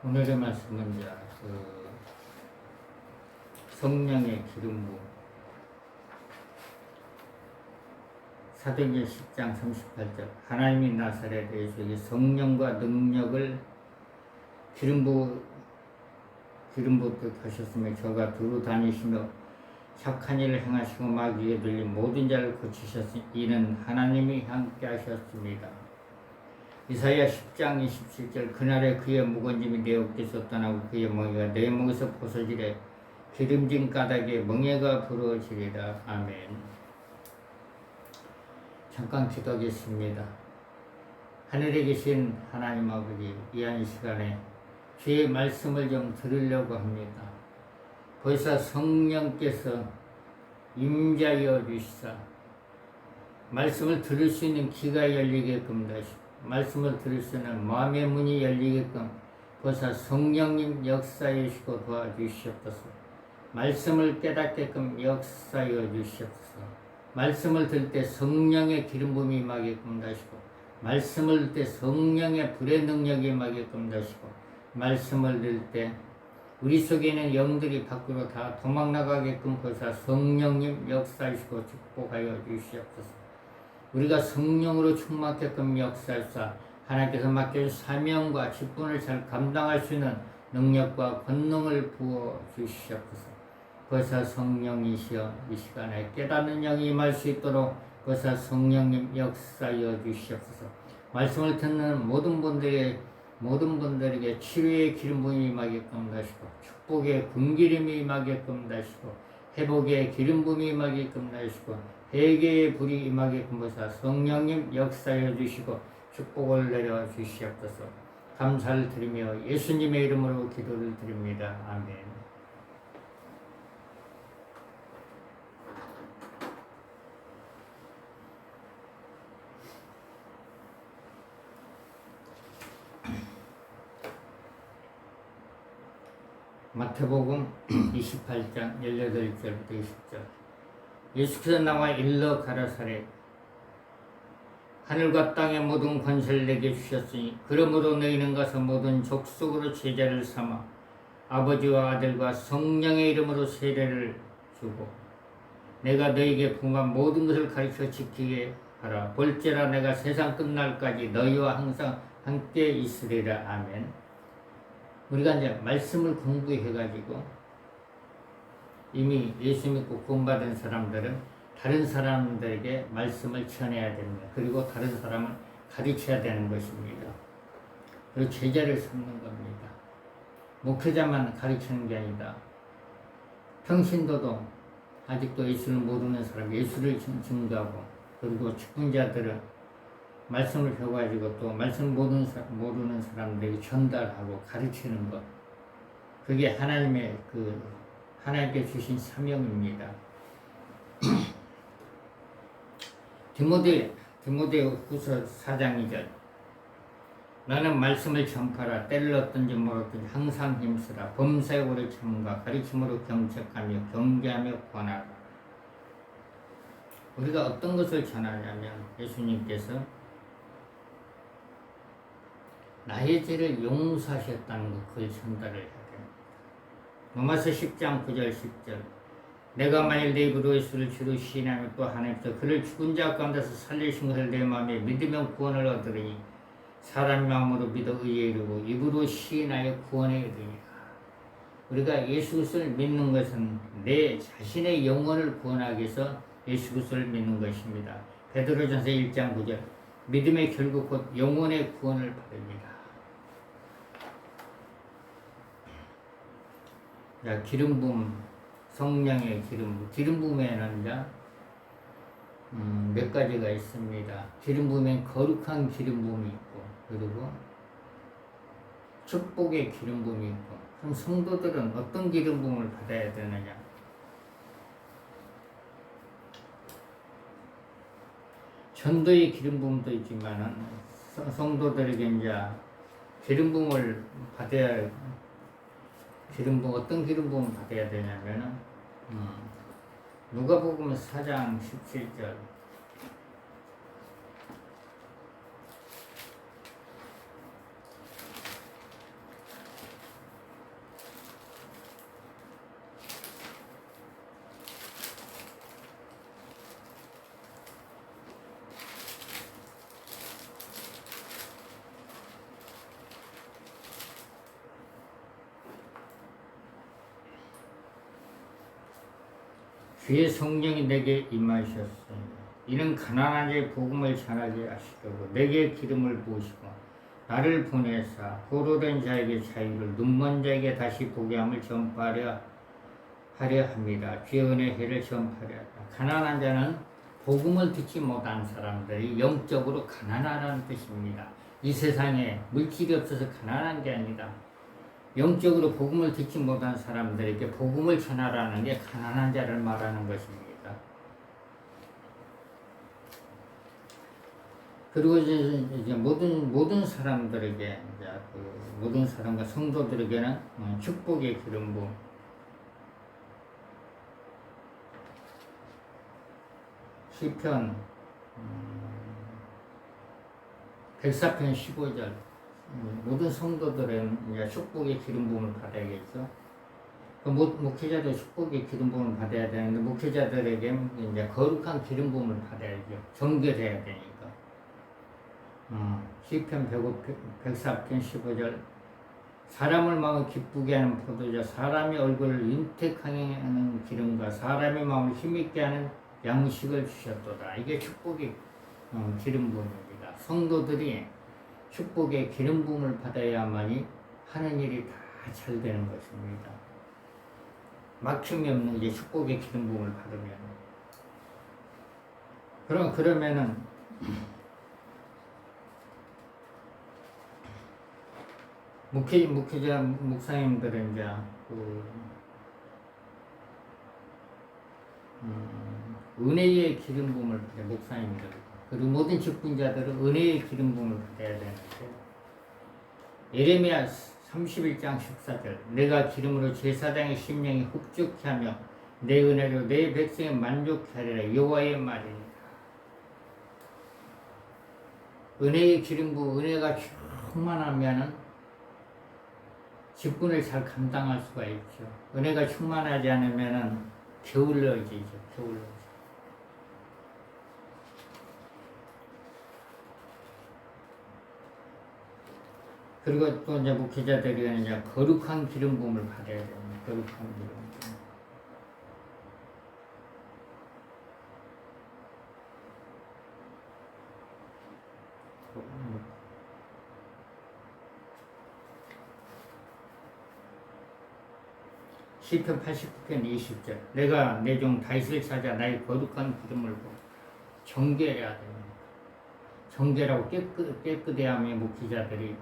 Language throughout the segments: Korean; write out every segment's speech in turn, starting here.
오늘의 말씀은 이제 성령의 기름 부음, 사도행전 10장 38절 하나님이 나사렛 예수에게 성령과 능력을 기름 부듯 하셨으며 저가 두루 다니시며 착한 일을 행하시고 마귀에 들린 모든 자를 고치셨으니 이는 하나님이 함께 하셨습니다. 이사야 10장 27절 그날에 그의 묵은짐이 내 어깨에서 떠나고 그의 멍에가 내 목에서 벗어지래 기름진 까닭에 멍에가 부러지리라. 아멘. 잠깐 기도하겠습니다. 하늘에 계신 하나님 아버지, 이 한 시간에 주의 말씀을 좀 들으려고 합니다. 벌써 성령께서 임자여 주시사 말씀을 들을 수 있는 귀가 열리게끔 하시고 말씀을 들을 수 있는 마음의 문이 열리게끔 벌써 성령님 역사해 주시고 도와주시옵소서. 말씀을 깨닫게끔 역사해 주시옵소서. 말씀을 들 때 성령의 기름 부음이 임하게끔 하시고 말씀을 들 때 성령의 불의 능력이 임하게끔 하시고 말씀을 들 때 우리 속에 있는 영들이 밖으로 다 도망나가게끔 벌써 성령님 역사하시고 축복하여 주시옵소서. 우리가 성령으로 충만하게끔 역사하사 하나님께서 맡겨준 사명과 직분을 잘 감당할 수 있는 능력과 권능을 부어 주시옵소서. 벌써 성령이시여 이 시간에 깨닫는 영이 임할 수 있도록 벌써 성령님 역사하여 주시옵소서. 말씀을 듣는 모든 분들에게 치료의 기름 부음이 임하게끔 하시고 축복의 금기름이 임하게끔 하시고 회복의 기름 부음이 임하게끔 하시고 회개의 불이 임하게끔 하사 성령님 역사해 주시고 축복을 내려 주시옵소서. 감사를 드리며 예수님의 이름으로 기도를 드립니다. 아멘. 마태복음 28장 18절부터 20절 예수께서 나와 일러 가라사대 하늘과 땅의 모든 권세를 내게 주셨으니 그러므로 너희는 가서 모든 족속으로 제자를 삼아 아버지와 아들과 성령의 이름으로 세례를 주고 내가 너희에게 분한 모든 것을 가르쳐 지키게 하라. 볼지라 내가 세상 끝날까지 너희와 항상 함께 있으리라. 아멘. 우리가 이제 말씀을 공부해가지고 이미 예수 믿고 구원받은 사람들은 다른 사람들에게 말씀을 전해야 됩니다. 그리고 다른 사람을 가르쳐야 되는 것입니다. 그리고 제자를 삼는 겁니다. 목회자만 가르치는 게 아니다. 평신도도 아직도 예수를 모르는 사람, 예수를 증거하고 그리고 직분자들은 말씀을 배워가지고 또 말씀 모르는 사람들에게 전달하고 가르치는 것. 그게 하나님께 주신 사명입니다. 디모데후서 4장 2절 너는 말씀을 전파라. 때를 얻든지 모르든지 항상 힘쓰라. 범사에 오래 참음과 가르침으로 경책하며 경계하며 권하라. 우리가 어떤 것을 전하냐면 예수님께서 나의 죄를 용서하셨다는 것, 그걸 전달을 해야 됩니다. 로마서 10장 9절 10절 내가 만일 내 입으로 예수를 주로 시인하며 또 하나님께서 그를 죽은 자 가운데서 살리신 것을 내 마음에 믿으면 구원을 얻으리니 사람 마음으로 믿어 의에 이르고 입으로 시인하여 구원에 이르리라. 우리가 예수 그리스도를 믿는 것은 내 자신의 영혼을 구원하기 위해서 예수 그리스도를 믿는 것입니다. 베드로전서 1장 9절 믿음의 결국 곧 영혼의 구원을 받습니다. 자, 기름 부음, 성령의 기름 부음에는 몇 가지가 있습니다. 기름 부음엔 거룩한 기름 부음이 있고 그리고 축복의 기름 부음이 있고 그럼 성도들은 어떤 기름 부음을 받아야 되느냐? 전도의 기름 부음도 있지만은 성도들에게 이제 기름 부음을 받아야 어떤 기름 부음을 받아야 되냐면은 누가복음 4장 17절 주의 성령이 내게 임하셨으니 이는 가난한 자의 복음을 전하게 하시려고 내게 기름을 부으시고 나를 보내사 포로된 자에게 자유를 눈먼 자에게 다시 보게 함을 전파하려 합니다. 주의 은혜의 해를 전파하려 합니다. 가난한 자는 복음을 듣지 못한 사람들이 영적으로 가난하다는 뜻입니다. 이 세상에 물질이 없어서 가난한 게 아니다. 영적으로 복음을 듣지 못한 사람들에게 복음을 전하라는 게 가난한 자를 말하는 것입니다. 그리고 이제 모든 사람들에게, 모든 사람과 성도들에게는 축복의 기름 부음, 시편 104편 15절, 모든 성도들은 이제 축복의 기름 부음을 받아야겠죠. 목회자도 축복의 기름 부음을 받아야 되는데 목회자들에게 이제 거룩한 기름 부음을 받아야죠. 정결해야 되니까. 시편 104편 15절, 사람을 마음을 기쁘게 하는 포도주, 사람의 얼굴을 윤택하게 하는 기름과 사람의 마음을 힘있게 하는 양식을 주셨도다. 이게 축복의 기름 부음입니다. 성도들이 축복의 기름 부음을 받아야만이 하는 일이 다 잘 되는 것입니다. 막힘이 없는 이제 축복의 기름 부음을 받으면 그러면은 목회자 목사님들은 이제 은혜의 기름 부음을 받아요. 목사님들 그리고 모든 직분자들은 은혜의 기름 부음을 받아야 되는데 예레미야 31장 14절, 내가 기름으로 제사장의 심령이 흡족케 하며 내 은혜로 내 백성이 만족케 하리라. 여호와의 말이니라. 은혜의 기름 부음, 은혜가 충만하면은 직분을 잘 감당할 수가 있죠. 은혜가 충만하지 않으면은 게을러지죠. 그리고 또 이제 목회자들이 이제 거룩한 기름 부음을 받아야 됩니다. 거룩한 기름 부음. 시편 89편 20절, 내가 내 종 다윗을 찾아 나의 거룩한 기름을 부어 정결해야 됩니다. 정결하고 깨끗해야 하며 목회자들이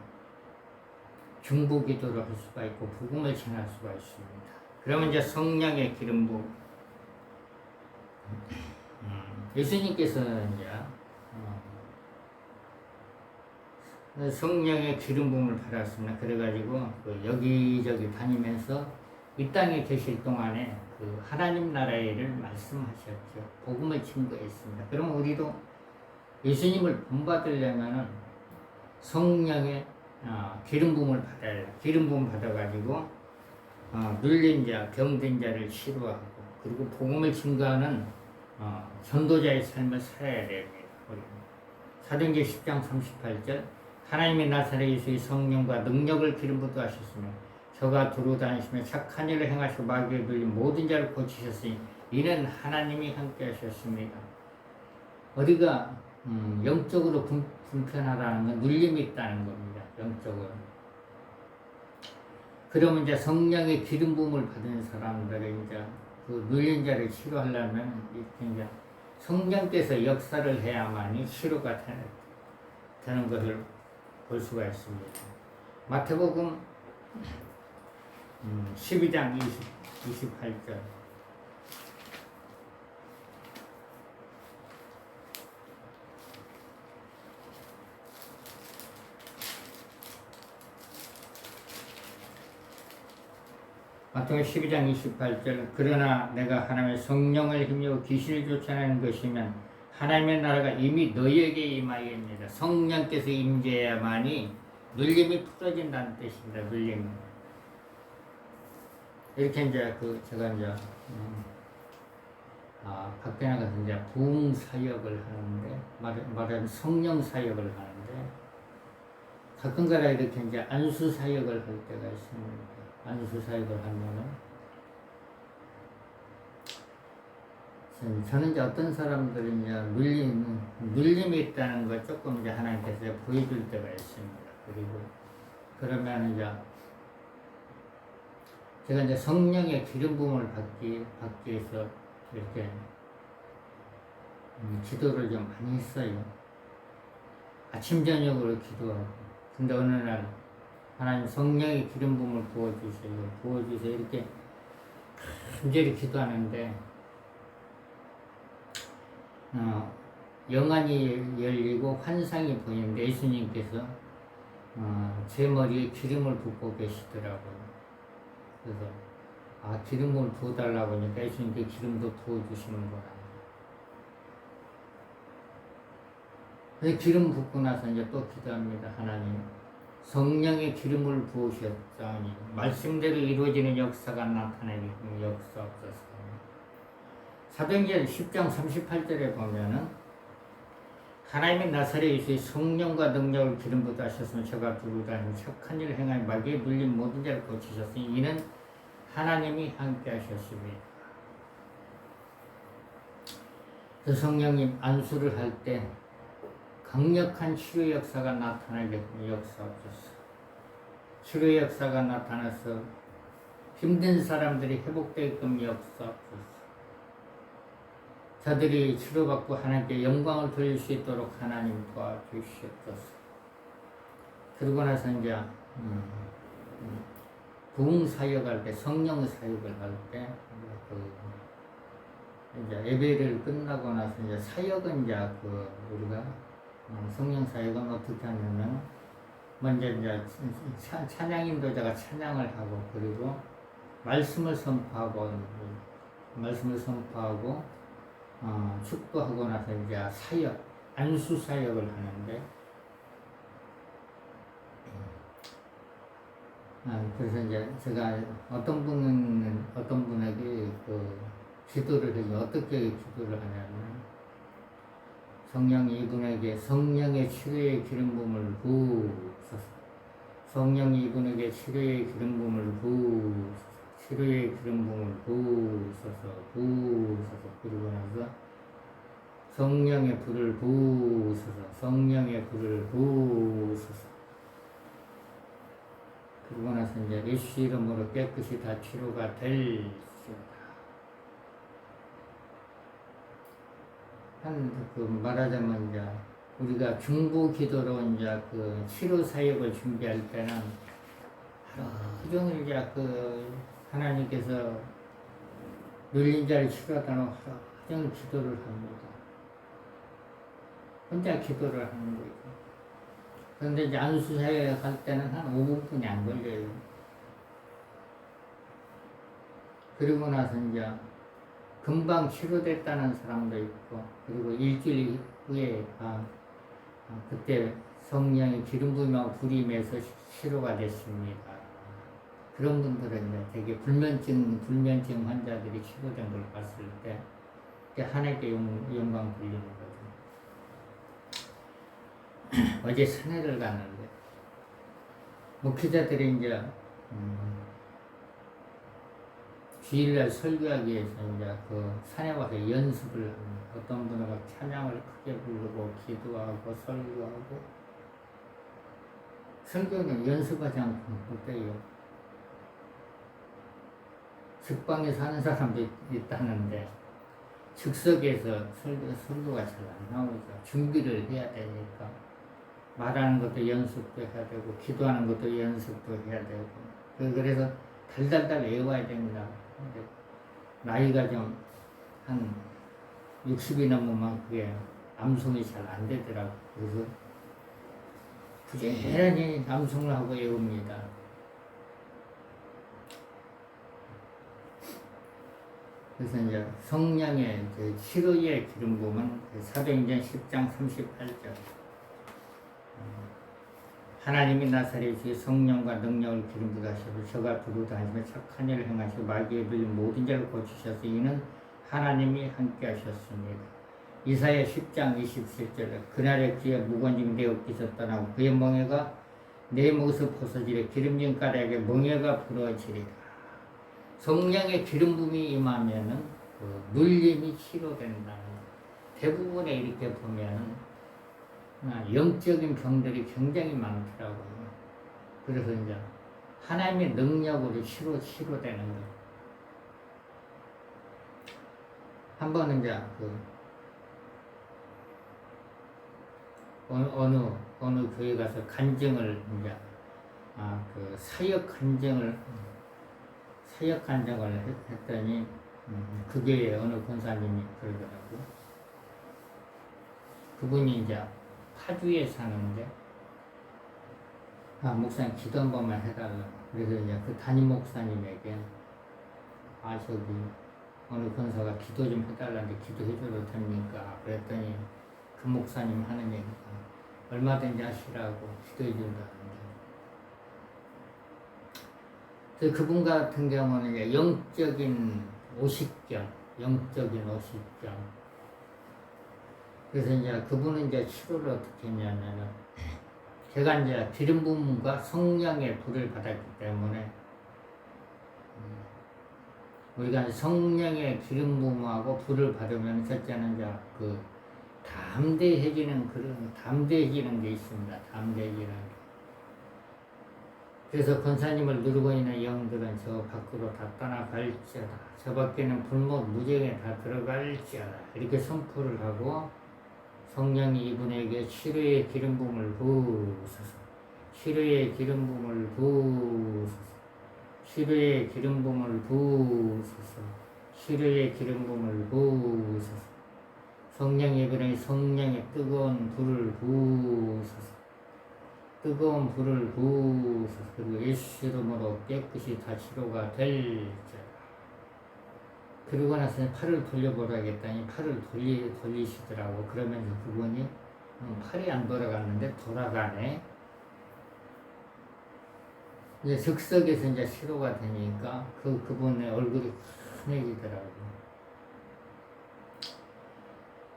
중보기도를 할 수가 있고 복음을 전할 수가 있습니다. 그러면 이제 성령의 기름 부음, 예수님께서는 이제 성령의 기름 부음을 받았습니다. 그래가지고 여기저기 다니면서 이 땅에 계실 동안에 그 하나님 나라의 일을 말씀하셨죠. 복음을 증거했습니다. 그럼 우리도 예수님을 본받으려면은 성령의 기름 부음을 받아야 돼요. 기름 부음 받아가지고 눌린 자, 병든 자를 치료하고 그리고 복음을 증거하는 전도자의 삶을 살아야 됩니다. 사도행전 10장 38절, 하나님의 나사렛 예수의 성령과 능력을 기름 부어 하셨으며 저가 두루 다니시며 착한 일을 행하시고 마귀에 눌린 모든 자를 고치셨으니 이는 하나님이 함께 하셨습니다. 우리가 영적으로 불편하다는 건 눌림이 있다는 겁니다. 영적으로. 그러면 이제 성령의 기름 부음을 받은 사람들이 이제 그 눌린 자를 치료하려면 이렇게 이제 성령께서 역사를 해야만이 치료가 되는 것을 볼 수가 있습니다. 마태복음 12장 28절, 마태복음 12장 28절, 그러나 내가 하나님의 성령을 힘입어 귀신을 쫓아내는 것이면 하나님의 나라가 이미 너희에게 임하였느니라. 성령께서 임재해야만이 눌림이 풀어진다는 뜻입니다. 눌림이. 이렇게 이제 제가 이제 밖에 나가서 이제 부흥 사역을 하는데 말하자면 성령 사역을 하는데 가끔가다 이렇게 이제 안수 사역을 할 때가 있습니다. 안수 사역을 하면은 저는 이제 어떤 사람들은 이제 눌림이 있다는 걸 조금 이제 하나님께서 보여줄 때가 있습니다. 그리고 그러면 이제 제가 이제 성령의 기름 부음을 받기 위해서 이렇게 기도를 좀 많이 했어요. 아침 저녁으로 기도하고. 근데 어느 날 하나님 성령의 기름 부음을 부어주세요. 이렇게 간절히 기도하는데 영안이 열리고 환상이 보이는데 예수님께서 제 머리에 기름을 붓고 계시더라고요. 그래서 기름을 부어달라고 하니까 예수님께 기름도 부어주시는 거라. 그래서 기름 붓고 나서 이제 또 기도합니다. 하나님 성령의 기름을 부으셨다니 말씀대로 이루어지는 역사가 나타나게 역사옵소서. 사도행전 10장 38절에 보면은 하나님의 나사렛 예수의 성령과 능력을 기름 부어 하셨으면 저가 두고 다니며 착한 일을 행하여 마귀에 눌린 모든 자를 고치셨으니 이는 하나님이 함께 하셨습니다. 그 성령님 안수를 할 때 강력한 치료 역사가 나타나게 역사하옵소서. 치료 역사가 나타나서 힘든 사람들이 회복되게끔 역사하옵소서. 저들이 치료받고 하나님께 영광을 돌릴 수 있도록 하나님 도와주시옵소서. 그러고 나서 이제 부흥 사역할 때, 성령 사역을 할 때, 이제 예배를 끝나고 나서 이제 사역은 이제 우리가 성령 사역은 어떻게 하냐면 먼저 이제 찬양 인도자가 찬양을 하고 그리고 말씀을 선포하고 축도하고 나서 이제 사역, 안수 사역을 하는데 그래서 이제 제가 어떤 분에게 기도를 해요. 어떻게 기도를 하냐면 성령이 이분에게 성령의 치료의 기름 부음을 부으소서. 성령이 이분에게 치료의 기름 부음을 부으소서. 치료의 기름 부음을 부으소서. 그리고 나서 성령의 불을 부으소서. 성령의 불을 부으소서. 그리고 나서 이제 예수 이름으로 깨끗이 다 치료가 될지어다. 말하자면 이제 우리가 중보 기도로 이제 치료 사역을 준비할 때는 하루 종일 이제 하나님께서 눌린 자를 치료하다는 하루 종일 기도를 합니다. 혼자 기도를 하는 거죠. 그런데 이제 안수 사역 할 때는 한 5분뿐이 안 걸려요. 그리고 나서 이제 금방 치료됐다는 사람도 있고, 그리고 일주일 후에 그때 성령의 기름 부음하고 불이 임해서 치료가 됐습니다. 그런 분들은 이제 되게 불면증 환자들이 치료된 걸 봤을 때 하나님께 영광 돌리는 거죠. 어제 산에를 갔는데 목회자들이 이제 주일날 설교하기 위해서 이제 산에 와서 연습을 합니다. 어떤 분은 찬양을 크게 부르고 기도하고 설교는 연습하지 않고 못해요. 즉방에 사는 사람도 있다는데 즉석에서 설교가 잘 안 나오죠. 준비를 해야 되니까 말하는 것도 연습도 해야 되고 기도하는 것도 연습도 해야 되고 그래서 달달달 외워야 됩니다. 나이가 좀 한 60이 넘으면 그게 암송이 잘 안 되더라고요. 그래서 부지런히 암송을 하고 외웁니다. 그래서 이제 성령의 치료의 기름 부음은 사도행전 10장 38절 하나님이 나사렛의 성령과 능력을 기름 부어 하셔서 저가 두루 다니며 착한 일을 행하시고 마귀에 눌린 모든 자를 고치셔서 이는 하나님이 함께 하셨습니다. 이사야 10장 27절에 그날의 귀에 무건짐이 내 옷깃을 떠나고 그의 멍에가 내 목에서 벗어지려 기름진 가락에 멍에가 부러지리라. 성령의 기름 부음이 임하면은 그 눌림이 치료된다는 거. 대부분에 이렇게 보면은 영적인 병들이 굉장히 많더라고요. 그래서 이제 하나님의 능력으로 치료되는 거. 한 번은 이제 어느 교회 가서 간증을 이제 사역 간증을 했더니 그 교회 어느 권사님이 그러더라고요. 그분이 이제 파주에 사는데 목사님 기도 한 번만 해달라. 그래서 이제 그 담임 목사님에게 저기 어느 권사가 기도 좀 해달라는데 기도해줘도 됩니까? 그랬더니 그 목사님 하는 얘기가 얼마든지 하시라고 기도해준다는데. 그래서 그분 같은 경우는 이제 영적인 오십견. 그래서 이제 그분은 이제 치료를 어떻게 했냐면은 제가 이제 기름 부음과 성령의 불을 받았기 때문에 우리가 성령의 기름 부음하고 불을 받으면 첫째는 이제 담대해지는 게 있습니다. 담대해지는 게. 그래서 권사님을 누르고 있는 영들은 저 밖으로 다 떠나갈지어다. 저 밖에는 불못 무정에 다 들어갈지어다. 이렇게 선포를 하고 성령이 이분에게 치료의 기름 부음을 부으소서. 치료의 기름 부음을 부으소서. 치료의 기름 부음을 부으소서. 치료의 기름 부음을 부으소서. 성령의 이분에게 성령의 뜨거운 불을 부으소서. 뜨거운 불을 부으소서. 그리고 예수 이름으로 깨끗이 다 치료가 될지어다. 그러고 나서 팔을 돌려보라겠다니 팔을 돌리시더라고. 그러면서 그분이 팔이 안 돌아갔는데 돌아가네. 이제 즉석에서 이제 치료가 되니까 그분의 얼굴이 환해지더라고.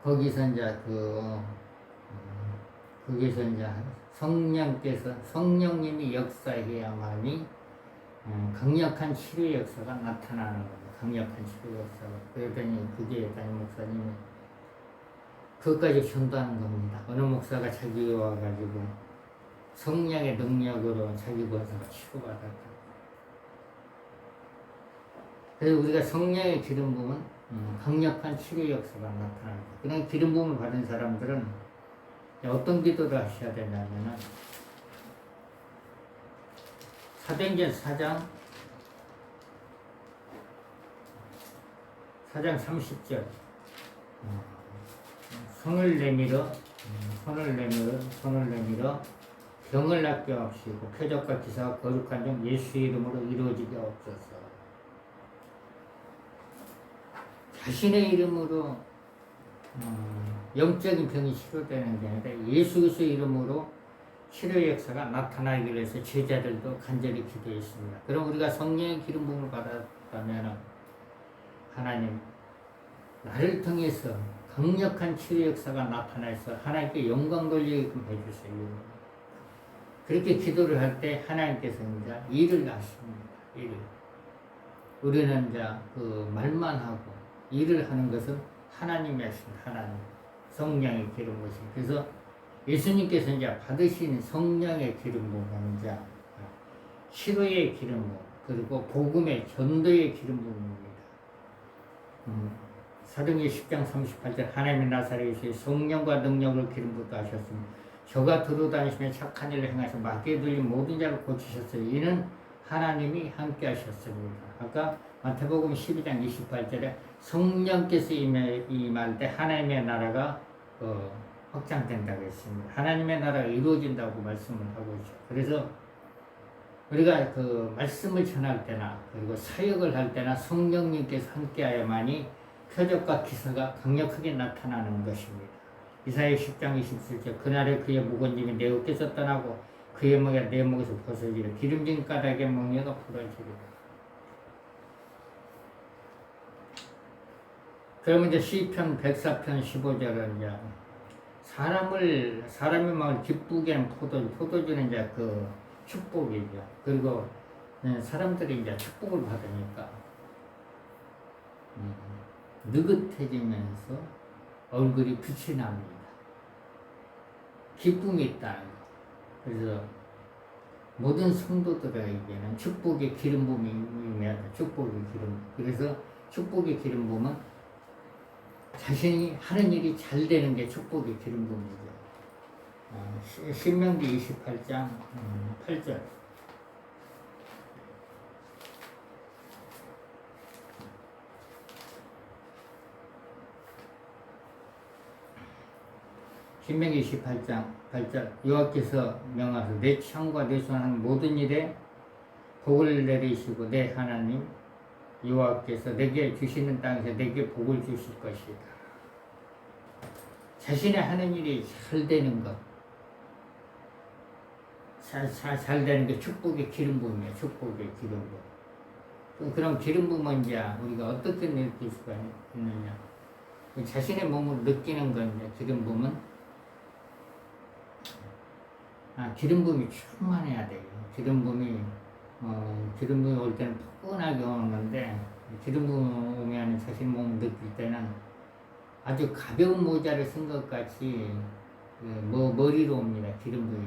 거기서 이제 거기서 이제 성령님이 역사해야만이 강력한 치료 역사가 나타나는 거죠. 강력한 치료 역사가. 그랬더니 그게 담임 목사님이 그것까지 전도하는 겁니다. 어느 목사가 자기 와가지고 성령의 능력으로 자기 권사가 치료받았다. 그래서 우리가 성령의 기름 부음은 강력한 치료 역사가 나타납니다. 그냥 기름 부음을 받은 사람들은 어떤 기도를 하셔야 되냐면은 사도행전 4장 30절 손을 내밀어 병을 낫게 하시고 표적과 기사와 거룩한 점 예수의 이름으로 이루어지게 없소서. 자신의 이름으로 영적인 병이 치료되는 게 아니라 예수 그리스도의 이름으로 치료 역사가 나타나기 위해서 제자들도 간절히 기도했습니다. 그럼 우리가 성령의 기름 부음을 받았다면 하나님 나를 통해서 강력한 치료 역사가 나타나서 하나님께 영광 돌리게끔 해주세요. 그렇게 기도를 할 때 하나님께서 이제 일을 하십니다. 우리는 이제 말만 하고 일을 하는 것은 하나님이 하십니다. 하나님. 성령의 기름 부으심. 그래서 예수님께서 이제 받으신 성령의 기름 부음은 이제 치료의 기름 부음, 그리고 복음의 전도의 기름 부음입니다. 사도행전 10장 38절 하나님의 나사렛에 성령과 능력을 기름 부어 하셨습니다. 저가 들어다니시며 착한 일을 행하셔 마귀에 들린 모든 자를 고치셨어요. 이는 하나님이 함께 하셨습니다. 아까 마태복음 12장 28절에 성령께서 임할 때 하나님의 나라가 확장된다고 했습니다. 하나님의 나라가 이루어진다고 말씀을 하고 있죠. 그래서 우리가 말씀을 전할 때나 그리고 사역을 할 때나 성령님께서 함께하야만이 표적과 기사가 강력하게 나타나는 것입니다. 이사야 10장 27절 그날에 그의 묵은짐이 내 어깨에서 떠나고 그의 목이 내 목에서 벗어지리라. 기름진 까닭에 멍에가 풀어지리라. 그러면 이제 시편 104편 15절은 이제 사람의 마음을 기쁘게 하는 포도주는 이제 축복이죠. 그리고 사람들이 이제 축복을 받으니까 느긋해지면서 얼굴이 빛이 납니다. 기쁨이 있다는 거. 그래서 모든 성도들에게는 축복의 기름 부음이 임해야 돼. 축복의 기름. 그래서 축복의 기름 부음은 자신이 하는 일이 잘 되는 게 축복의 기름 부음이죠. 신명기 28장 8절. 신명기 28장 8절. 여호와께서 명하사 내 창과 내 손하는 모든 일에 복을 내리시고 내 하나님 여호와께서 내게 주시는 땅에서 내게 복을 주실 것이다. 자신의 하는 일이 잘 되는 것, 잘 되는 게 축복의 기름 부음이에요. 축복의 기름 부음. 그럼 기름 부음은 이제 우리가 어떻게 느낄 수가 있느냐? 자신의 몸으로 느끼는 건 이제 기름 부음은 기름 부음이 충만해야 돼요. 기름 부음이 올 때는 포근하게 오는데 기름 부음이 오면 자신 몸을 느낄 때는 아주 가벼운 모자를 쓴 것 같이 머리로 옵니다. 기름 부음이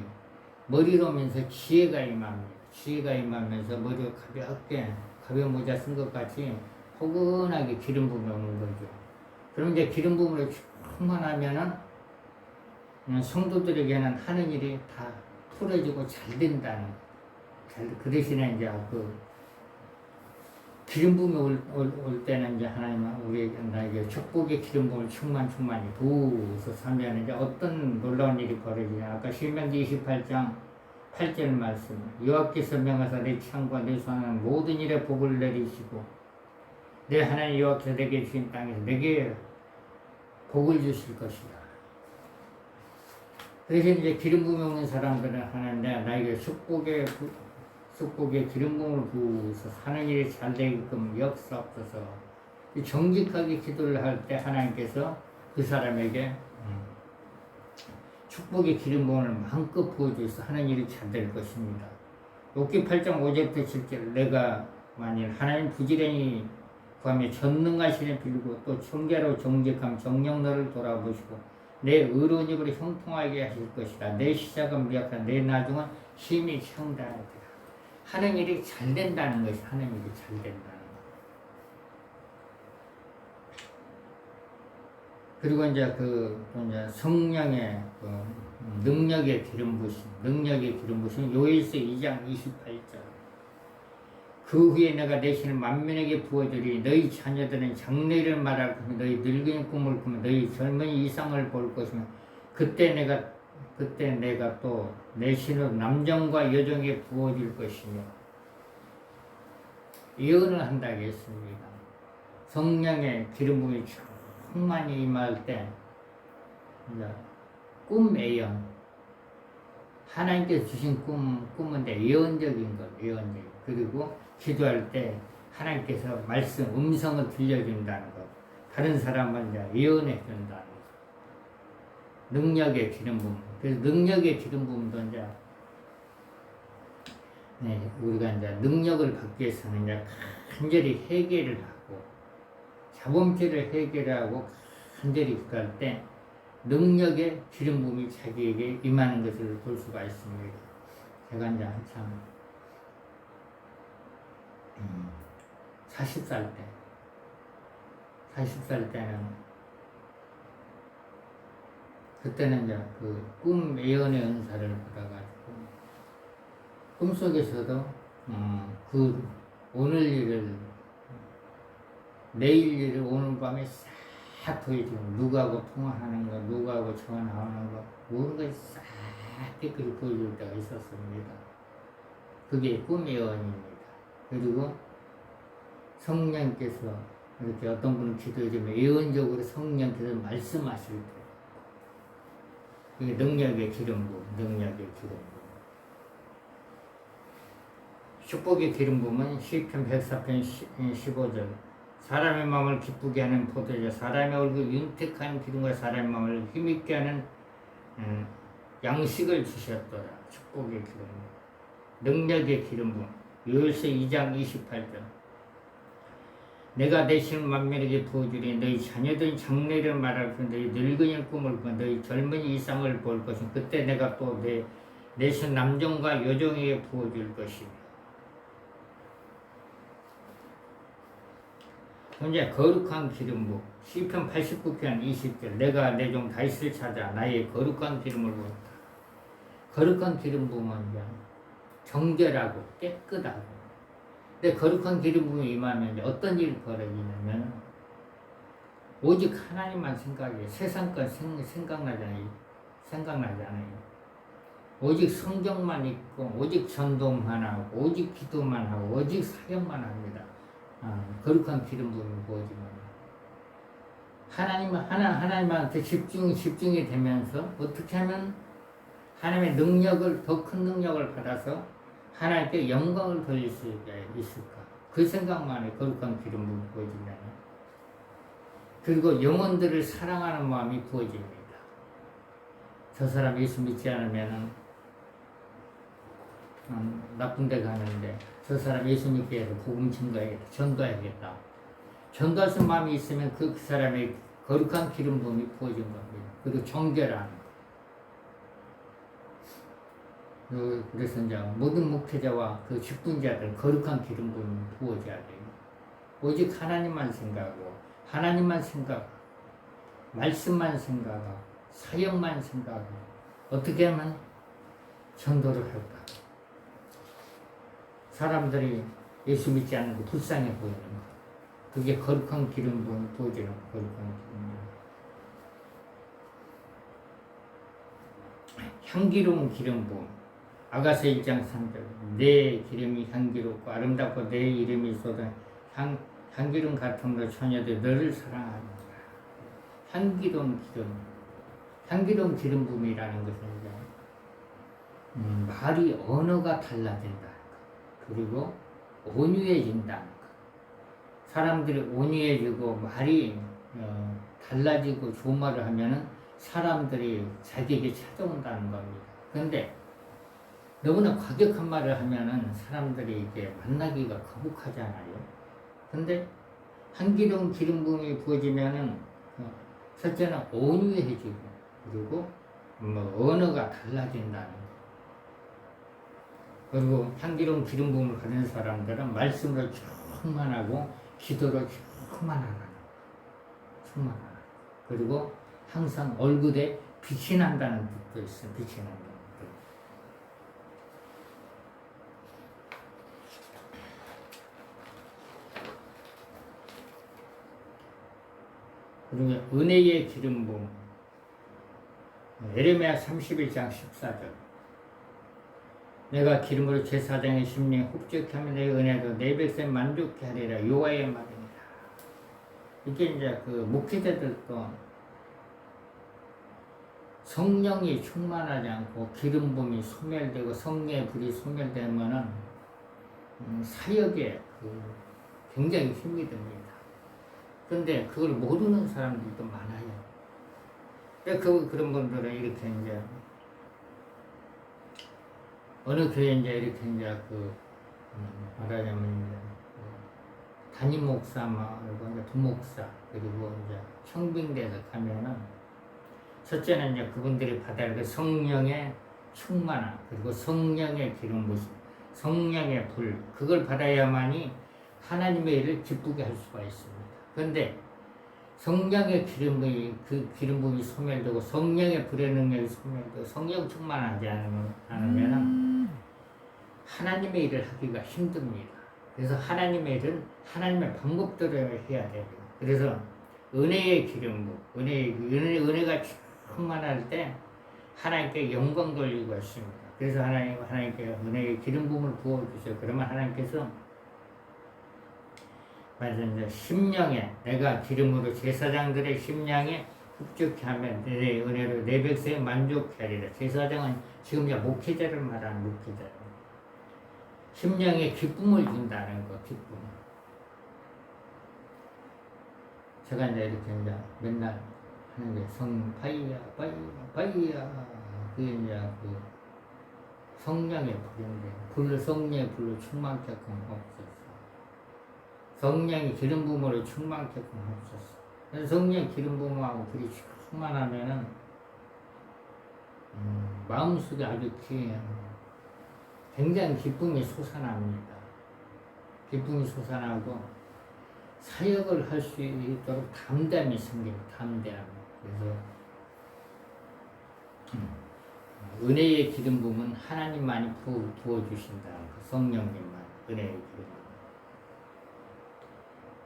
머리로 오면서 지혜가 임합니다. 지혜가 임하면서 머리가 가볍게 가벼운 모자 쓴 것 같이 포근하게 기름 부음이 오는 거죠. 그럼 이제 기름 부음으로 충만하면은 성도들에게는 하는 일이 다 풀어지고 잘 된다는 그 대신에 이제 기름 부음이 올 때는 이제 하나님은 우리에게 나에게 축복의 기름 부음을 충만히 부어서 살면 이제 어떤 놀라운 일이 벌어지냐. 아까 신명기 28장 8절 말씀. 여호와께서 명하사 내 창과 내 손하는 모든 일에 복을 내리시고 내 하나님 여호와께서 내게 주신 땅에서 내게 복을 주실 것이다. 그래서 이제 기름 부음이 오는 사람들은 하는데 나에게 축복의 기름 부음을 부어서 사는 일이 잘 되게끔 역사옵소서. 정직하게 기도를 할 때 하나님께서 그 사람에게 축복의 기름 부음을 마음껏 부어주셔서 하는 일이 잘 될 것입니다. 욥기 8장 5절부터 7절. 내가 만일 하나님 부지런히 구하며 전능하시는 빌고 또 청결하고 정직함 정녕 너를 돌아보시고 내 의로운 입으로 형통하게 하실 것이다. 내 시작은 미약하다. 내 나중은 힘이 창대하리라. 하는 일이 잘 된다는 것이 하는 일이 잘 된다는 것. 그리고 이제 이제 성령의 능력의 기름 부으심 요일서 2장 28절. 그 후에 내가 내 신을 만민에게 부어주리. 너희 자녀들은 장래를 말할 것이며 너희 늙은이 꿈을 꾸며 너희 젊은이 이상을 볼 것이며 그때 내가 또 내 신으로 남정과 여정에 부어줄 것이며 예언을 한다고 했습니다. 성령의 기름 부음이 충만히 임할 때 꿈 예언, 하나님께서 주신 꿈인데 예언적인 것, 그리고 기도할 때 하나님께서 말씀, 음성을 들려준다는 것, 다른 사람은 이제 예언해 준다는 것. 능력의 기름 부음. 그래서 능력의 기름 부음도 이제 우리가 이제 능력을 받기 위해서는 이제 간절히 회개를 하고 자범죄를 해결하고 간절히 기도할 때 능력의 기름 부음이 자기에게 임하는 것을 볼 수가 있습니다. 제가 이제 한참 40살 때는 그때는 이제 꿈 예언의 은사를 받아가지고 꿈속에서도 오늘 일을 내일 일을 오늘 밤에 싹 보여주고 누구하고 통화하는 거, 누구하고 전화하는 거 모든 것이 싹 깨끗이 보여줄 때가 있었습니다. 그게 꿈 예언입니다. 그리고 성령께서 이렇게 어떤 분은 기도해주면 예언적으로 성령께서 말씀하실 때 이게 능력의 기름 부음. 축복의 기름 부음은 시편 104편 15절. 사람의 마음을 기쁘게 하는 포도주, 사람의 얼굴 윤택한 기름과 사람의 마음을 힘있게 하는 양식을 주셨더라. 축복의 기름 부음. 능력의 기름 부음. 요일서 2장 28절. 내가 내신 만민에게 부어주리. 너희 자녀들이 장래를 말할 때 너희 늙은이의 꿈을 꿔 너희 젊은이 이상을 볼 것이니 그때 내가 또 내 내신 남종과 여종에게 부어줄 것이며. 현재 거룩한 기름 부음 시편 89편 20절 내가 내 종 다윗을 찾아 나의 거룩한 기름을 부었다. 거룩한 기름 부음은 이제 정결하고 깨끗하고. 근데 거룩한 기름 부음이 임하면 이제 어떤 일이 벌어지냐면 오직 하나님만 생각해. 세상 건 생각나지 않아요. 오직 성경만 읽고 오직 전도만 하고 오직 기도만 하고 오직 사역만 합니다. 거룩한 기름 부음이 부어지면 하나님한테 집중이 되면서 어떻게 하면 하나님의 능력을 더 큰 능력을 받아서 하나님께 영광을 돌릴 수 있을까? 그 생각만 해. 거룩한 기름 부음이 부어지면. 그리고 영혼들을 사랑하는 마음이 부어집니다. 저 사람 예수 믿지 않으면 나쁜 데 가는데 저 사람 예수 믿게 해서 복음 증거해야겠다. 전도해야겠다. 전도할 수 마음이 있으면 그 사람의 거룩한 기름 부음이 부어진 겁니다. 그리고 정결한. 그래서 이제 모든 목회자와 그 직분자들 거룩한 기름 부음이 부어져야 돼요. 오직 하나님만 생각하고 하나님만 생각, 말씀만 생각하고 사역만 생각하고 어떻게 하면 전도를 할까? 사람들이 예수 믿지 않는 거 불쌍해 보이는 거. 그게 거룩한 기름 부음 부어지는 거룩한 기름. 향기로운 기름 부음. 아가서 1장 3절. 내 기름이 향기롭고 아름답고 내 이름이 쏟아 향기름 같음으로 처녀들 너를 사랑하노라. 향기로운 기름. 향기로운 기름 부음이라는 것은 이제 말이 언어가 달라진다. 그리고 온유해진다. 사람들이 온유해지고 말이 달라지고 좋은 말을 하면은 사람들이 자기에게 찾아온다는 겁니다. 그런데 너무나 과격한 말을 하면은 사람들이 이제 만나기가 거북하잖아요. 근데 향기로운 기름 부음이 부어지면은 첫째는 온유해지고 그리고 언어가 달라진다는 거. 그리고 향기로운 기름 부음을 가진 사람들은 말씀으로 충만하고 기도로 충만하다. 그리고 항상 얼굴에 빛이 난다는 뜻도 있어요. 빛이 난다는 뜻. 그리고 은혜의 기름 부음. 예레미야 31장 14절. 내가 기름으로 제사장의 심령에 흡족하며 내 은혜도 내 백성 만족케 하리라. 여호와의 말입니다. 이게 이제 그 목회자들도 성령이 충만하지 않고 기름 부음이 소멸되고 성령의 불이 소멸되면은 사역에 굉장히 힘이 듭니다. 그런데 그걸 모르는 사람들도 많아요. 그런 분들은 이렇게 이제 어느 교회 이제 이렇게 이제 말하자면 이제 담임 목사 말고 이제 부목사 그리고 이제 청빙대에서 가면은 첫째는 이제 그분들이 받아야 할 성령의 충만함 그리고 성령의 기름 부으심, 성령의 불 그걸 받아야만이 하나님의 일을 기쁘게 할 수가 있습니다. 그런데 성령의 기름 부음이 소멸되고 성령의 불의 능력이 소멸되고 성령 충만하지 않으면 하나님의 일을 하기가 힘듭니다. 그래서 하나님의 일은 하나님의 방법대로 해야 돼요. 그래서 은혜의 기름 부음, 은혜가 충만할 때 하나님께 영광 돌리고 있습니다. 그래서 하나님께 은혜의 기름 부음을 부어주세요. 그러면 하나님께서 말하자면 심령에 내가 기름으로 제사장들의 심령에 흡족케 하면 내 은혜로 내 백성에 만족케 하리라. 제사장은 지금 목회자를 말하는 목회자예요. 심령에 기쁨을 준다는 거, 기쁨. 제가 이제 이렇게 이제 맨날 하는 게 바이야. 그게 이제 성령의 불인데, 성령의 불로 충만케 하옵소서. 성령의 기름 부음으로 충만케끔 하옵소서. 성령 기름 부음하고 그리 충만하면은 마음속에 아주 굉장히 기쁨이 솟아납니다. 기쁨이 솟아나고 사역을 할 수 있도록 담대함이 생깁니다. 담대함. 그래서 은혜의 기름 부음은 하나님만이 부어주신다. 성령님만 은혜의 기름 부음.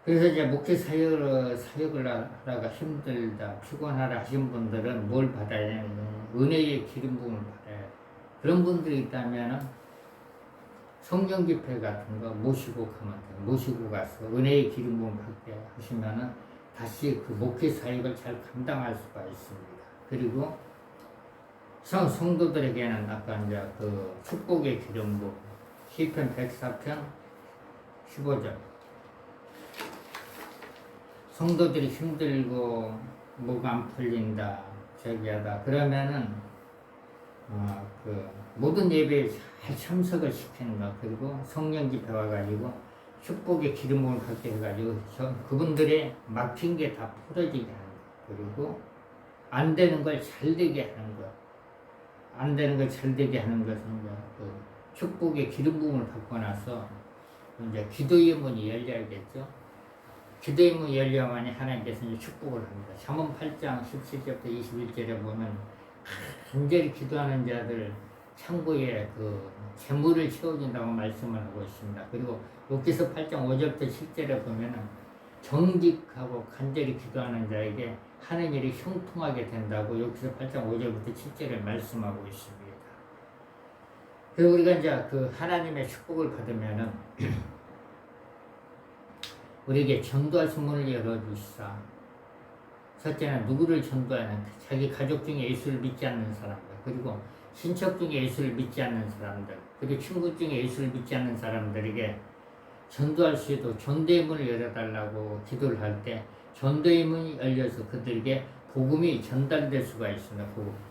그래서 이제 목회 사역을 하다가 힘들다, 피곤하다 하신 분들은 뭘 받아야 되냐면 은혜의 기름 부음을 받아야 돼. 그런 분들이 있다면 성령 집회 같은 거 모시고 가면 돼요. 모시고 가서 은혜의 기름 부음 받게 하시면은 다시 그 목회 사역을 잘 감당할 수가 있습니다. 그리고 성도들에게는 아까 이제 그 축복의 기름 부음 시편 104편 15절 성도들이 힘들고 뭐가 안 풀린다 저기하다 그러면은 그 모든 예배에 잘 참석을 시킨다. 그리고 성령 집회 와가지고 축복의 기름 부음을 받게 해가지고 그분들의 막힌 게 다 풀어지게 하는 거. 그리고 안 되는 걸 잘 되게 하는 거. 안 되는 걸 잘 되게 하는 것은 이제 그 축복의 기름 부음을 받고 나서 이제 기도의 문이 열려야겠죠. 기도의 문이 열려야만이 하나님께서 이제 축복을 합니다. 잠언 8장 17절부터 21절에 보면 간절히 기도하는 자들 창고에 그 재물을 채워준다고 말씀을 하고 있습니다. 그리고 욥기서 8장 5절부터 7절에 보면은 정직하고 간절히 기도하는 자에게 하는 일이 형통하게 된다고 욥기서 8장 5절부터 7절에 말씀하고 있습니다. 그리고 우리가 이제 그 하나님의 축복을 받으면은 우리에게 전도할 문을 열어주시사. 첫째는 누구를 전도하는 자기 가족 중에 예수를 믿지 않는 사람들, 그리고 친척 중에 예수를 믿지 않는 사람들, 그리고 친구 중에 예수를 믿지 않는 사람들에게 전도할 수 있도록 전도의 문을 열어달라고 기도를 할 때 전도의 문이 열려서 그들에게 복음이 전달될 수가 있습니다.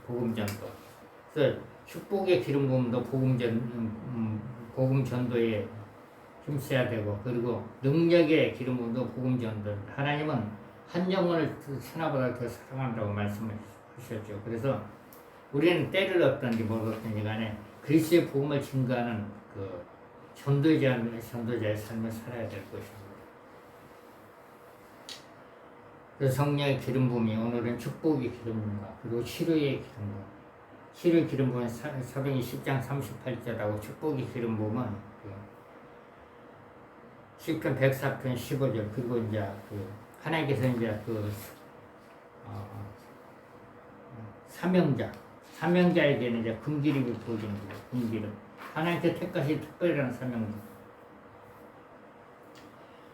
복음 전도. 그래서 축복의 기름 부음도 복음 전도에 힘써야 되고, 그리고 능력의 기름 부음도 복음 전도. 하나님은 한 영혼을 천하보다 더 사랑한다고 말씀하셨죠. 그래서 우리는 때를 얻든지 뭘 얻든지 간에 그리스도의 복음을 증거하는 그 전도자의 삶을 살아야 될 것입니다. 그래서 성령의 기름 부음이 오늘은 축복의 기름 부음과 그리고 치료의 기름 부음. 치료의 기름 부음은 사도행전 10장 38절하고 축복의 기름 부음은 시편 104편 15절 그리고 이제 하나님께서 이제 사명자에게는 이제 금기름이 부어지는 거예요. 금기름. 하나님께 택하신 특별한 사명자.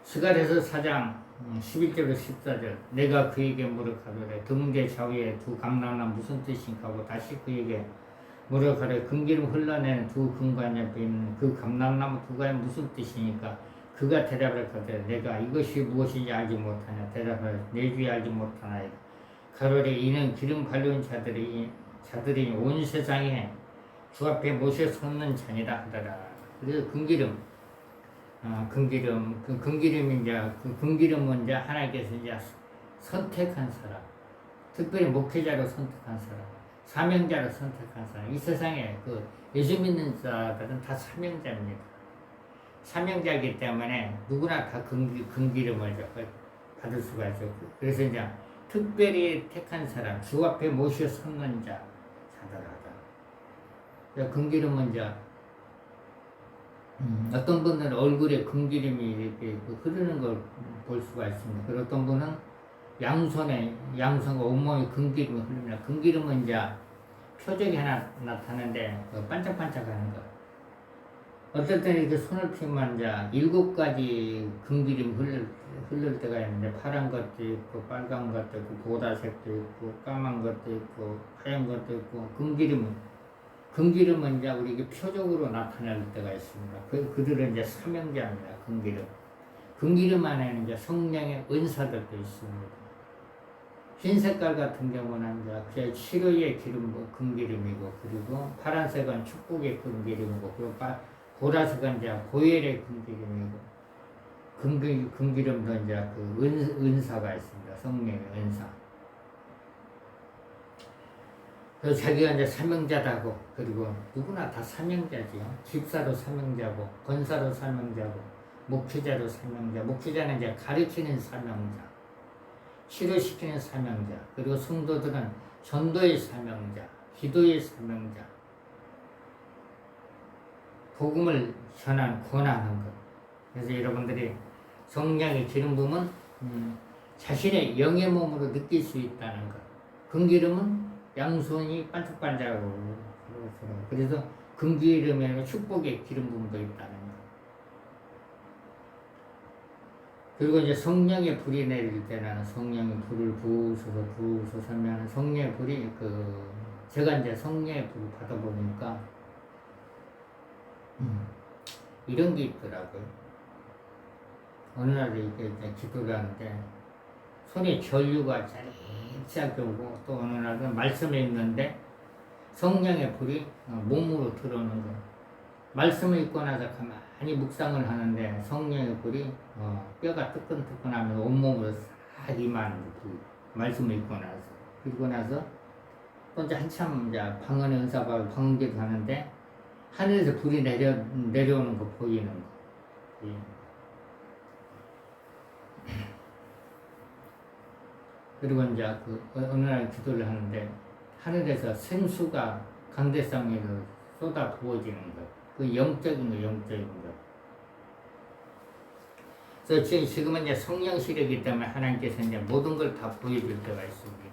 스가랴서 4장 11절에서 14절 내가 그에게 물어가로되 등대 좌우에 두 감람나무 무슨 뜻인가 하고 다시 그에게 물어가로되 금기름 흘러내는 두 금관 옆에 있는 그 감람나무 두 가지 무슨 뜻이니까 그가 대답을 하되 내가 이것이 무엇인지 알지 못하냐 대답하되 내 주에 알지 못하나이다. 가로되 이는 기름 발려온 자들이 온 세상에 주 앞에 모셔 섰는 자니라 하더라. 그래서 금기름은 이제 하나님께서 이제 선택한 사람, 특별히 목회자로 선택한 사람, 사명자로 선택한 사람. 이 세상에 예수 믿는 자들은 다 사명자입니다. 사명자이기 때문에 누구나 다 금기름을 받을 수가 있죠. 그래서 이제 특별히 택한 사람, 주 앞에 모셔 섰는 자들하다. 금기름은 이제 어떤 분들은 얼굴에 금기름이 이렇게 흐르는 걸 볼 수가 있습니다. 그리고 어떤 분은 양손과 온몸에 금기름이 흐릅니다. 금기름은 이제 표적이 하나 나타나는데 반짝반짝하는 거. 어떨 때는 이렇게 손을 펴면 이제 7가지 금기름 흐를 때가 있는데 파란 것도 있고 빨간 것도 있고 보라색도 있고 까만 것도 있고 하얀 것도 있고 금기름은 이제 우리에게 표적으로 나타날 때가 있습니다. 그들은 이제 사명자입니다. 금기름 안에는 이제 성령의 은사들도 있습니다. 흰 색깔 같은 경우는 이제 치료의 금기름이고, 그리고 파란색은 축복의 금기름이고, 그리고 보라색은 이제 보혈의 금기름이고, 금기름도 이제 그 은사가 있습니다. 성령의 은사. 그래서 자기가 이제 사명자다고, 그리고 누구나 다 사명자지요. 집사도 사명자고, 권사도 사명자고, 목회자도 사명자. 목회자는 이제 가르치는 사명자, 치료시키는 사명자, 그리고 성도들은 전도의 사명자, 기도의 사명자, 복음을 전한 권하는 것. 그래서 여러분들이 성령의 기름 부음은 자신의 영의 몸으로 느낄 수 있다는 것. 금기름은 양손이 반짝반짝하고, 그래서 금기름에는 축복의 기름 부음도 있다는 것. 그리고 이제 성령의 불이 내릴 때는 성령의 불을 부으셔서 하면 성령의 불이 제가 이제 성령의 불을 받아보니까 이런 게 있더라고요. 어느 날 이렇게 기도를 하는데 손에 전류가 짜릿하게 오고, 또 어느 날은 말씀에 있는데 성령의 불이 몸으로 들어오는 거예요. 말씀을 읽고 나서 가만히 묵상을 하는데 성령의 불이 뼈가 뜨끈뜨끈하면 온몸으로 싹 임하는 그 말씀을 읽고 나서. 그리고 나서 또 이제 한참 이제 방언의 은사받고 방언기도 하는데 하늘에서 불이 내려오는 거 보이는 거. 그리고 이제 어느 날 기도를 하는데 하늘에서 생수가 강대상에서 쏟아 부어지는 것. 그 영적인 것. 그래서 지금은 이제 성령 시대이기 때문에 하나님께서 이제 모든 걸 다 보여줄 때가 있습니다.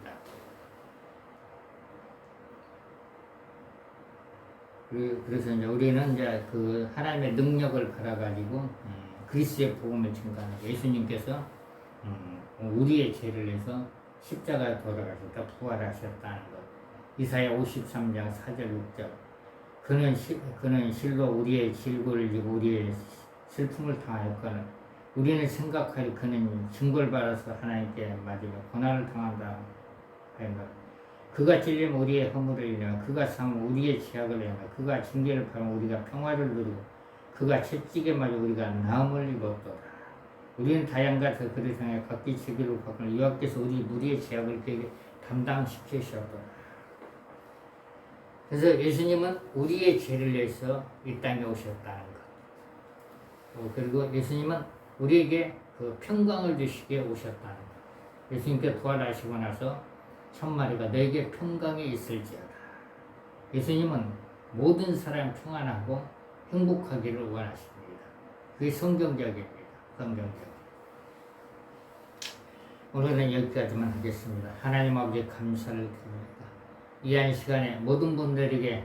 그래서 이제 우리는 이제 그 하나님의 능력을 받아가지고 그리스도의 복음을 증거하는 거예요. 예수님께서 우리의 죄를 내서 십자가에 돌아가셨다, 부활하셨다는 것. 이사야 53장 4절 6절. 그는 실로 우리의 질고를 지고 우리의 슬픔을 당하였거늘 우리는 생각하리 그는 징벌 받아서 하나님께 맞으며 고난을 당한다 하였다. 그가 찔리면 우리의 허물을 인하여, 그가 상하면 우리의 죄악을 인하여, 그가 징계를 받으면 우리가 평화를 누리고, 그가 채찍에 맞아 우리가 나음을 입었도다. 우리는 다양같이 그를 향해 각기 죄기를 받고 여호와께서 우리 무리의 죄악을 그에게 담당시키셨도다. 그래서 예수님은 우리의 죄를 위해서 이 땅에 오셨다는 것. 그리고 예수님은 우리에게 그 평강을 주시기에 오셨다는 것. 예수님께 부활하시고 나서 천마리가 너에게 평강이 있을지어다. 예수님은 모든 사람 평안하고 행복하기를 원하십니다. 그게 성경적입니다. 성경적. 오늘은 여기까지만 하겠습니다. 하나님 아버지 감사를 드립니다. 이 한 시간에 모든 분들에게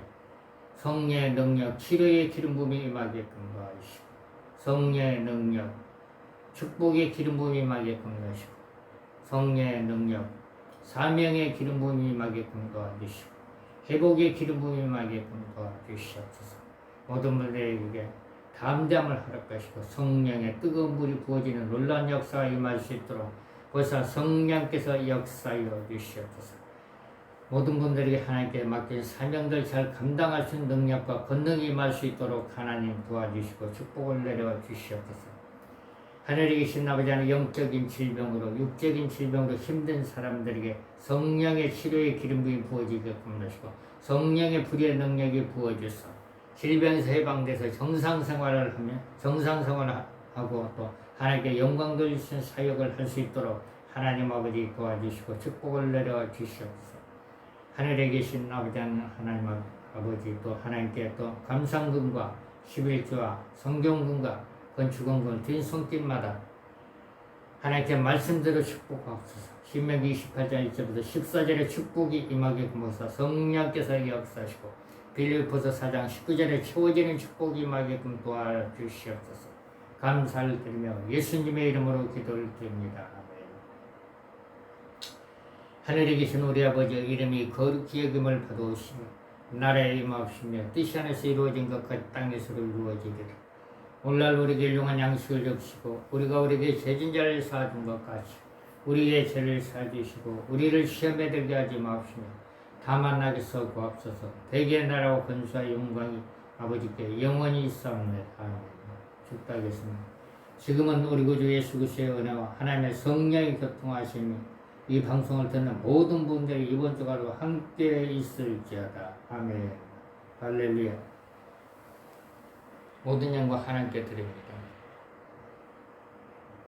성령의 능력, 치료의 기름 부음이 임하게끔 도와주시고, 성령의 능력, 축복의 기름 부음이 임하게끔 도와주시고, 성령의 능력, 사명의 기름 부음이 임하게끔 도와주시고, 회복의 기름 부음이 임하게끔 도와주시옵소서. 모든 분들에게 담담을 허락하시고 성령의 뜨거운 물이 부어지는 놀라운 역사가 임할 수 있도록 보사 성령께서 역사하여 주시옵소서. 모든 분들에게 하나님께 맡긴 사명들 잘 감당할 수 있는 능력과 권능이 임할 수 있도록 하나님 도와주시고 축복을 내려 주시옵소서. 하늘에 계신 아버지 하나님, 영적인 질병으로 육적인 질병으로 힘든 사람들에게 성령의 치료의 기름 부음이 부어지게끔 하시고 성령의 불의 능력이 부어져서 질병에서 해방돼서 정상생활을 하며 정상생활하고 또 하나님께 영광 돌리시는 사역을 할 수 있도록 하나님 아버지 도와주시고 축복을 내려 주시옵소서. 하늘에 계신 아버지 하나님 아버지 또 하나님께 또 감상금과 11조와 성경금과 건축원금 드린 손길마다 하나님께 말씀대로 축복하옵소서. 신명기 28장 1절부터 14절의 축복이 임하게 금호사 성령께서 역사하시고 빌립보서 4장 19절에 채워지는 축복이 임하게끔 도와주시옵소서. 감사를 드리며 예수님의 이름으로 기도를 드립니다. 하늘에 계신 우리 아버지 이름이 거룩히 여김을 받아오시며 나라에 임하옵시며 뜻이 하늘에서 이루어진 것 같이 땅에서도 이루어지리라. 오늘날 우리에게 일용할 양식을 주시고 우리가 우리에게 죄진 자를 사준 것 같이 우리의 죄를 사주시고 우리를 시험에 들게 하지 마옵시며 다만 나게서 구하옵소서. 대개의 나라와 권수와 영광이 아버지께 영원히 있사옵나이다. 아멘. 축복하겠습니다. 지금은 우리 구주 예수 그리스도의 은혜와 하나님의 성령의 교통하심이 이 방송을 듣는 모든 분들이 이번 주간도 함께 있을지어다. 아멘. 할렐루야. 모든 영광 하나님께 드립니다.